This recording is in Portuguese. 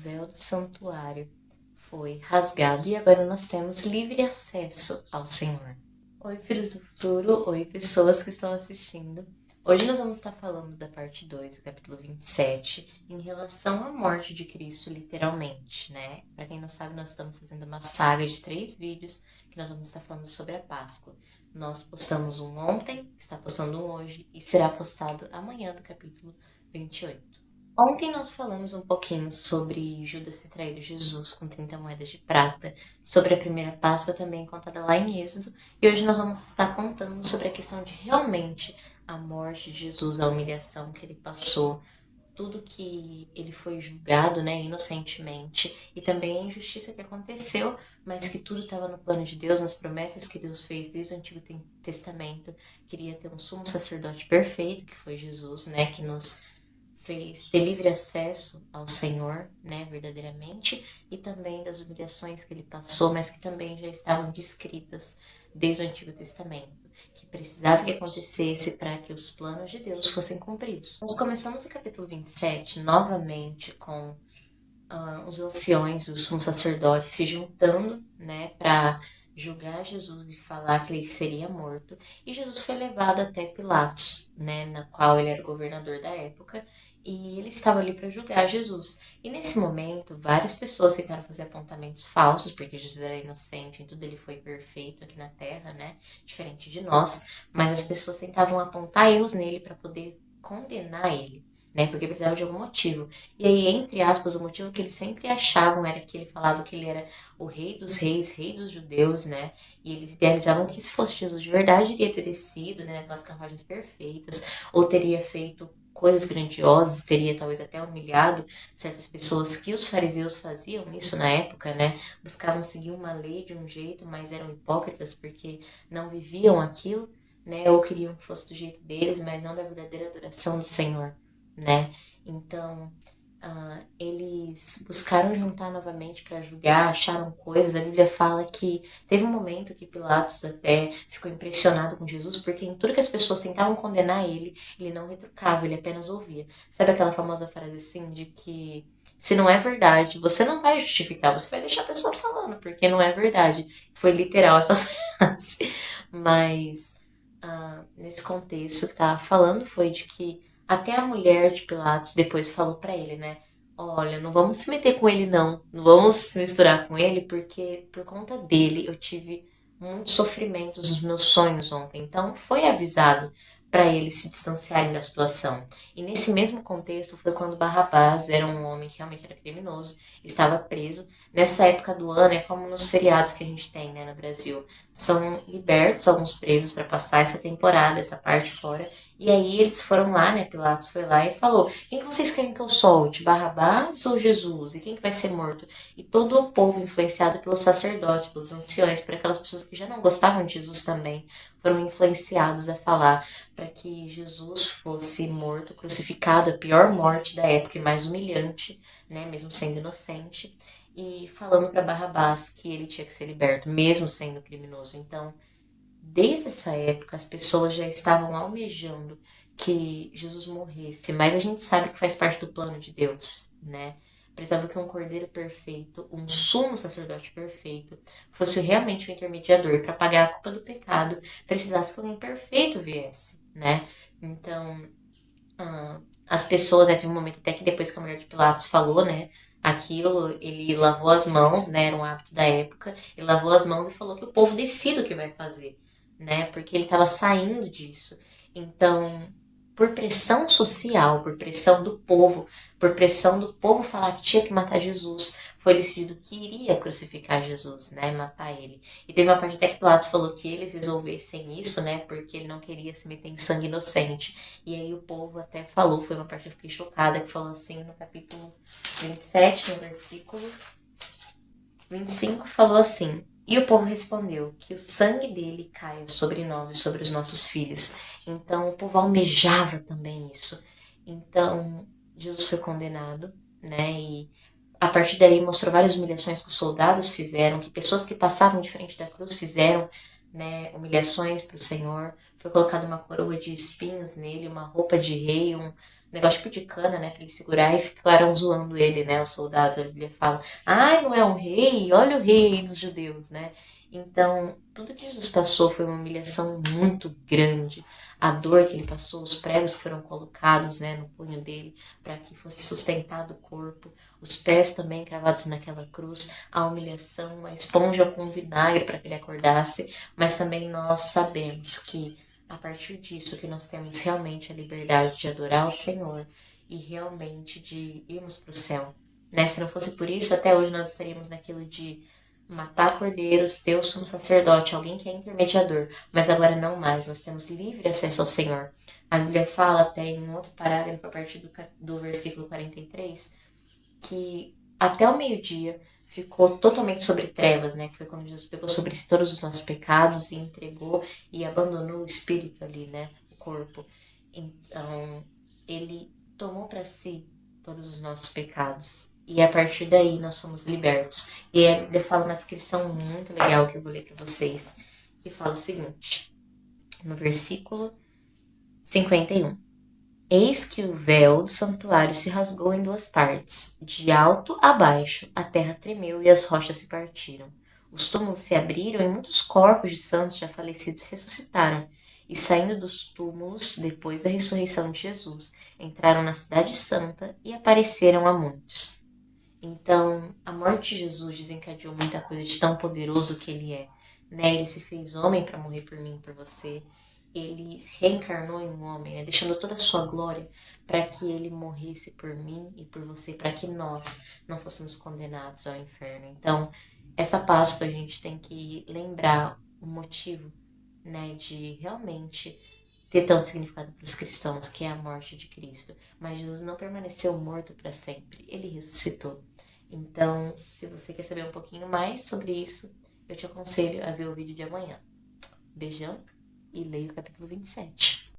véu do santuário foi rasgado e agora nós temos livre acesso ao Senhor. Oi, filhos do futuro, oi, pessoas que estão assistindo. Hoje nós vamos estar falando da parte 2 do capítulo 27, em relação à morte de Cristo, literalmente, né? Para quem não sabe, nós estamos fazendo uma saga de 3 vídeos que nós vamos estar falando sobre a Páscoa. Nós postamos um ontem, está postando um hoje e será postado amanhã do capítulo 28. Ontem nós falamos um pouquinho sobre Judas ter traído Jesus com 30 moedas de prata, sobre a primeira Páscoa também contada lá em Êxodo, e hoje nós vamos estar contando sobre a questão de realmente a morte de Jesus, a humilhação que ele passou, tudo que ele foi julgado, né, inocentemente, e também a injustiça que aconteceu, mas que tudo estava no plano de Deus, nas promessas que Deus fez desde o Antigo Testamento. Queria ter um sumo sacerdote perfeito, que foi Jesus, né, que nos fez ter livre acesso ao Senhor, né, verdadeiramente, e também das humilhações que ele passou, mas que também já estavam descritas desde o Antigo Testamento, que precisava que acontecesse para que os planos de Deus fossem cumpridos. Nós começamos o capítulo 27 novamente com os anciões, os sumos sacerdotes se juntando, né, para julgar Jesus e falar que ele seria morto. E Jesus foi levado até Pilatos, né, na qual ele era o governador da época, e ele estava ali para julgar Jesus. E nesse momento, várias pessoas tentaram fazer apontamentos falsos, porque Jesus era inocente, em tudo ele foi perfeito aqui na Terra, né, diferente de nós, mas as pessoas tentavam apontar erros nele para poder condenar ele, né, porque precisava de algum motivo. E aí, entre aspas, o motivo que eles sempre achavam era que ele falava que ele era o rei dos reis, rei dos judeus, né? E eles idealizavam que se fosse Jesus de verdade, iria ter descido, né, aquelas carruagens perfeitas, ou teria feito coisas grandiosas, teria talvez até humilhado certas pessoas, que os fariseus faziam isso na época, né? Buscavam seguir uma lei de um jeito, mas eram hipócritas porque não viviam aquilo, né? Ou queriam que fosse do jeito deles, mas não da verdadeira adoração do Senhor, né? Então, eles buscaram juntar novamente para julgar, acharam coisas. A Bíblia fala que teve um momento que Pilatos até ficou impressionado com Jesus, porque em tudo que as pessoas tentavam condenar ele, ele não retrucava, ele apenas ouvia. Sabe aquela famosa frase assim de que se não é verdade, você não vai justificar, você vai deixar a pessoa falando, porque não é verdade. Foi literal essa frase. Mas nesse contexto que tava falando foi de que até a mulher de Pilatos depois falou pra ele, né? Olha, não vamos se meter com ele não, não vamos se misturar com ele, porque por conta dele eu tive muitos sofrimentos nos meus sonhos ontem. Então foi avisado para eles se distanciarem da situação. E nesse mesmo contexto foi quando Barrabás era um homem que realmente era criminoso, estava preso. Nessa época do ano é como nos feriados que a gente tem, né, no Brasil. São libertos alguns presos para passar essa temporada, essa parte fora. E aí eles foram lá, né? Pilatos foi lá e falou: quem que vocês querem que eu solte? Barrabás ou Jesus? E quem que vai ser morto? E todo o povo, influenciado pelos sacerdotes, pelos anciões, por aquelas pessoas que já não gostavam de Jesus também, foram influenciados a falar para que Jesus fosse morto, crucificado, a pior morte da época e mais humilhante, né? Mesmo sendo inocente. E falando para Barrabás que ele tinha que ser liberto, mesmo sendo criminoso. Então, desde essa época, as pessoas já estavam almejando que Jesus morresse, mas a gente sabe que faz parte do plano de Deus, né? Precisava que um cordeiro perfeito, um sumo sacerdote perfeito, fosse realmente o intermediador para pagar a culpa do pecado, precisasse que alguém perfeito viesse, né? Então, as pessoas, né, teve um momento até que depois que a mulher de Pilatos falou, né, aquilo, ele lavou as mãos, né, era um hábito da época, ele lavou as mãos e falou que o povo decida o que vai fazer, né, porque ele estava saindo disso. Então, por pressão social, por pressão do povo falar que tinha que matar Jesus, foi decidido que iria crucificar Jesus, né, matar ele. E teve uma parte até que Pilatos falou que eles resolvessem isso, né, porque ele não queria se meter em sangue inocente. E aí o povo até falou, foi uma parte que eu fiquei chocada, que falou assim no capítulo 27, no versículo 25, falou assim: e o povo respondeu: que o sangue dele caia sobre nós e sobre os nossos filhos. Então o povo almejava também isso. Então Jesus foi condenado, né? E a partir daí mostrou várias humilhações que os soldados fizeram, que pessoas que passavam de frente da cruz fizeram, né? Humilhações para o Senhor. Foi colocada uma coroa de espinhos nele, uma roupa de rei, negócio tipo de cana, né, pra ele segurar, e ficaram zoando ele, né, os soldados. A Bíblia fala, ai, não é um rei? Olha o rei dos judeus, né? Então, tudo que Jesus passou foi uma humilhação muito grande. A dor que ele passou, os pregos que foram colocados, né, no punho dele para que fosse sustentado o corpo, os pés também cravados naquela cruz, a humilhação, a esponja com vinagre para que ele acordasse, mas também nós sabemos que a partir disso que nós temos realmente a liberdade de adorar o Senhor e realmente de irmos para o céu. Né? Se não fosse por isso, até hoje nós estaríamos naquilo de matar cordeiros, ter o sumo sacerdote, alguém que é intermediador, mas agora não mais, nós temos livre acesso ao Senhor. A Bíblia fala até em um outro parágrafo, a partir do versículo 43, que até o meio-dia ficou totalmente sobre trevas, né? Que foi quando Jesus pegou sobre si todos os nossos pecados e entregou e abandonou o espírito ali, né? O corpo. Então, ele tomou para si todos os nossos pecados. E a partir daí nós somos libertos. E a Bíblia fala uma descrição muito legal que eu vou ler para vocês, que fala o seguinte, no versículo 51. Eis que o véu do santuário se rasgou em duas partes, de alto a baixo, a terra tremeu e as rochas se partiram. Os túmulos se abriram e muitos corpos de santos já falecidos ressuscitaram, e saindo dos túmulos, depois da ressurreição de Jesus, entraram na cidade santa e apareceram a muitos. Então, a morte de Jesus desencadeou muita coisa de tão poderoso que ele é. Né? Ele se fez homem para morrer por mim e por você. Ele reencarnou em um homem, né? Deixando toda a sua glória para que ele morresse por mim e por você, para que nós não fôssemos condenados ao inferno. Então, essa Páscoa a gente tem que lembrar o motivo, né, de realmente ter tanto significado para os cristãos, que é a morte de Cristo. Mas Jesus não permaneceu morto para sempre, ele ressuscitou. Então, se você quer saber um pouquinho mais sobre isso, eu te aconselho a ver o vídeo de amanhã. Beijão e leia o capítulo 27.